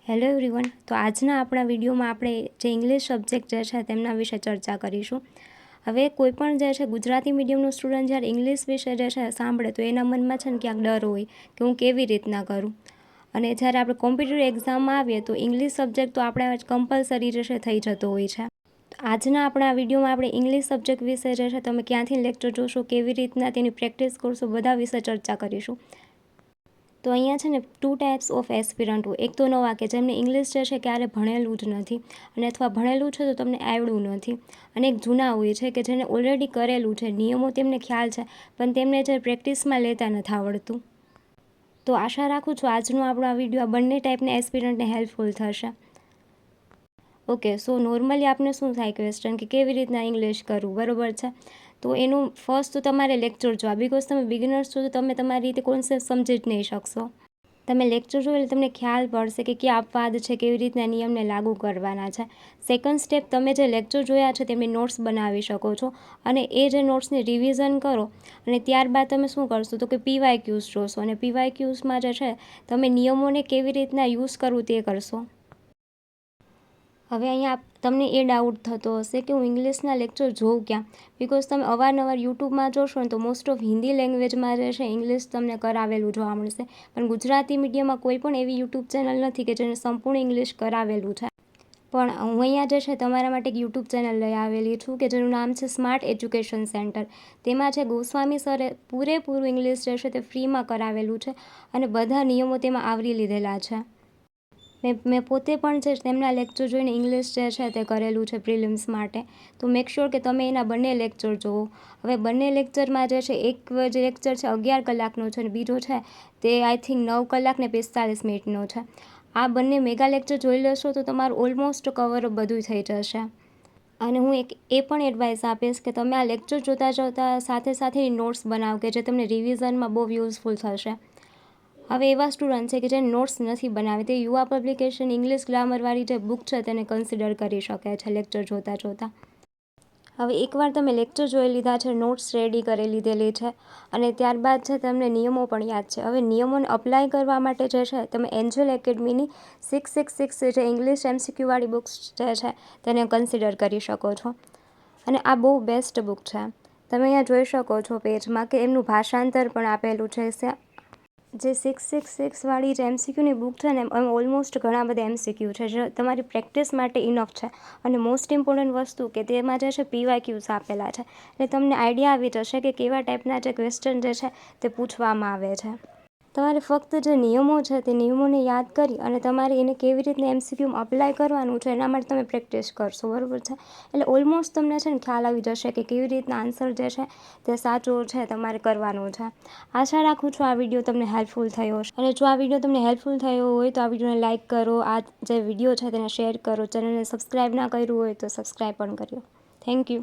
Hello everyone. તો આજના આપણા વિડીયોમાં આપણે જે ઇંગ્લિશ સબ્જેક્ટ જે છે તેમના વિશે ચર્ચા કરીશું. હવે કોઈ પણ જે છે ગુજરાતી મીડિયમનું સ્ટુડન્ટ જ્યારે ઇંગ્લિશ વિશે જે છે સાંભળે તો એના મનમાં છે ને ક્યાંક ડર હોય કે હું કેવી રીતના કરું. અને જ્યારે આપણે કોમ્પિટિટિવ એક્ઝામમાં આવીએ તો ઇંગ્લિશ સબ્જેક્ટ તો આપણે કમ્પલસરી જે છે થઈ જતો હોય છે. આજના આપણા વિડીયોમાં આપણે ઇંગ્લિશ સબ્જેક્ટ વિશે જે છે તમે ક્યાંથી લેક્ચર જોશો, કેવી રીતના તેની પ્રેક્ટિસ કરશો, બધા વિશે ચર્ચા કરીશું. તો અહીંયા છે ને 2 ટાઈપ્સ ઓફ એસ્પિરન્ટ હોય. એક તો નવા કે જેમને ઇંગ્લિશ જે છે ક્યારે ભણેલું જ નથી અને અથવા ભણેલું છે તો તમને આવડ્યું નથી, અને એક જૂના હોય છે કે જેને ઓલરેડી કરેલું છે, નિયમો તેમને ખ્યાલ છે પણ તેમને જે પ્રેક્ટિસમાં લેતા નથી આવડતું. તો આશા રાખું છું આજનો આપણો આ વિડીયો આ બંને ટાઈપના એસ્પિરન્ટને હેલ્પફુલ થશે. ઓકે, સો નોર્મલી આપણે શું થાય ક્વેશ્ચન કે કેવી રીતના ઇંગ્લિશ કરવું, બરાબર છે. તો એનું ફર્સ્ટ તો તમારે લેક્ચર જોવા, બિકોઝ તમે બિગિનર્સ છો તો તમે તમારી રીતે કોન્સેપ્ટ સમજી જ નહીં શકશો. તમે લેક્ચર જોવો એટલે તમને ખ્યાલ પડશે કે કયા અપવાદ છે, કેવી રીતના નિયમને લાગુ કરવાના છે. સેકન્ડ સ્ટેપ, તમે જે લેક્ચર જોયા છે તેમની નોટ્સ બનાવી શકો છો અને એ જે નોટ્સને રિવિઝન કરો અને ત્યારબાદ તમે શું કરશો તો કે પીવાયક્યુઝ જોશો અને પીવાયક્યુઝમાં જે છે તમે નિયમોને કેવી રીતના યુઝ કરવું તે કરશો. હવે અહીંયા તમને એ ડાઉટ થતો હશે કે હું ઇંગ્લિશના લેક્ચર જોઉં ક્યાં, બિકોઝ તમે અવારનવાર યુટ્યુબમાં જોશો ને તો મોસ્ટ ઓફ હિન્દી લેંગ્વેજમાં જે છે ઇંગ્લિશ તમને કરાવેલું જોવા મળશે, પણ ગુજરાતી મીડિયમમાં કોઈ પણ એવી યુટ્યુબ ચેનલ નથી કે જેને સંપૂર્ણ ઇંગ્લિશ કરાવેલું છે. પણ હું અહીંયા જે છે તમારા માટે એક યુટ્યુબ ચેનલ લઈ આવેલી છું કે જેનું નામ છે સ્માર્ટ એજ્યુકેશન સેન્ટર. તેમાં છે ગોસ્વામી સરે પૂરેપૂરું ઇંગ્લિશ જે છે તે ફ્રીમાં કરાવેલું છે અને બધા નિયમો તેમાં આવરી લીધેલા છે. મેં પોતે પણ છે તેમના લેક્ચર જોઈને ઇંગ્લિશ જે છે તે કરેલું છે પ્રિલિમ્સ માટે. તો મેક શ્યોર કે તમે એના બંને લેક્ચર જુઓ. હવે બંને લેક્ચરમાં જે છે એક જે લેક્ચર છે 11 કલાકનો છે અને બીજો છે તે આઈ થિંક 9 કલાક ને 45 મિનિટનો છે. આ બંને મેગા લેક્ચર જોઈ લેશો તો તમારું ઓલમોસ્ટ કવર બધું થઈ જશે. અને હું એક એ પણ એડવાઇસ આપીશ કે તમે આ લેક્ચર જોતાં સાથે સાથે નોટ્સ બનાવો કે જે તમને રિવિઝનમાં બહુ યુઝફુલ થશે. હવે એવા સ્ટુડન્ટ છે કે જેને નોટ્સ નથી બનાવી તે યુવા પબ્લિકેશન ઇંગ્લિશ ગ્રામરવાળી જે બુક છે તેને કન્સિડર કરી શકે છે લેક્ચર જોતાં. હવે એકવાર તમે લેક્ચર જોઈ લીધા છે, નોટ્સ રેડી કરી લીધેલી છે અને ત્યારબાદ છે તમને નિયમો પણ યાદ છે. હવે નિયમોને અપ્લાય કરવા માટે જે છે તમે એન્જલ એકેડમીની 666 જે ઇંગ્લિશ MCQવાળી બુક્સ જે છે તેને કન્સિડર કરી શકો છો અને આ બહુ બેસ્ટ બુક છે. તમે અહીંયા જોઈ શકો છો પેજમાં કે એમનું ભાષાંતર પણ આપેલું છે. જે 666વાળી જે MCQની બુક છે ને એમ ઓલમોસ્ટ ઘણા બધા MCQ છે જે તમારી પ્રેક્ટિસ માટે ઇનફ છે અને મોસ્ટ ઇમ્પોર્ટન્ટ વસ્તુ કે તેમાં જે છે PYQs આપેલા છે એટલે તમને આઈડિયા આવી જશે કે કેવા ટાઈપના જે ક્વેશ્ચન જે છે તે પૂછવામાં આવે છે. તમારે ફક્ત જે નિયમો છે તે નિયમોને યાદ કરી અને તમારે એને કેવી રીતના MCQમાં અપ્લાય કરવાનું છે એના માટે તમે પ્રેક્ટિસ કરશો, બરાબર છે. એટલે ઓલમોસ્ટ તમને છે ને ખ્યાલ આવી જશે કે કેવી રીતના આન્સર જે છે તે સાચો છે તમારે કરવાનો છે. આશા રાખું છું આ વિડીયો તમને હેલ્પફુલ થયો હશે અને જો આ વિડીયો તમને હેલ્પફુલ થયો હોય તો આ વિડીયોને લાઇક કરો, આ જે વિડીયો છે તેને શેર કરો, ચેનલને સબસ્ક્રાઈબ ના કર્યું હોય તો સબસ્ક્રાઈબ પણ કર્યો. Thank you.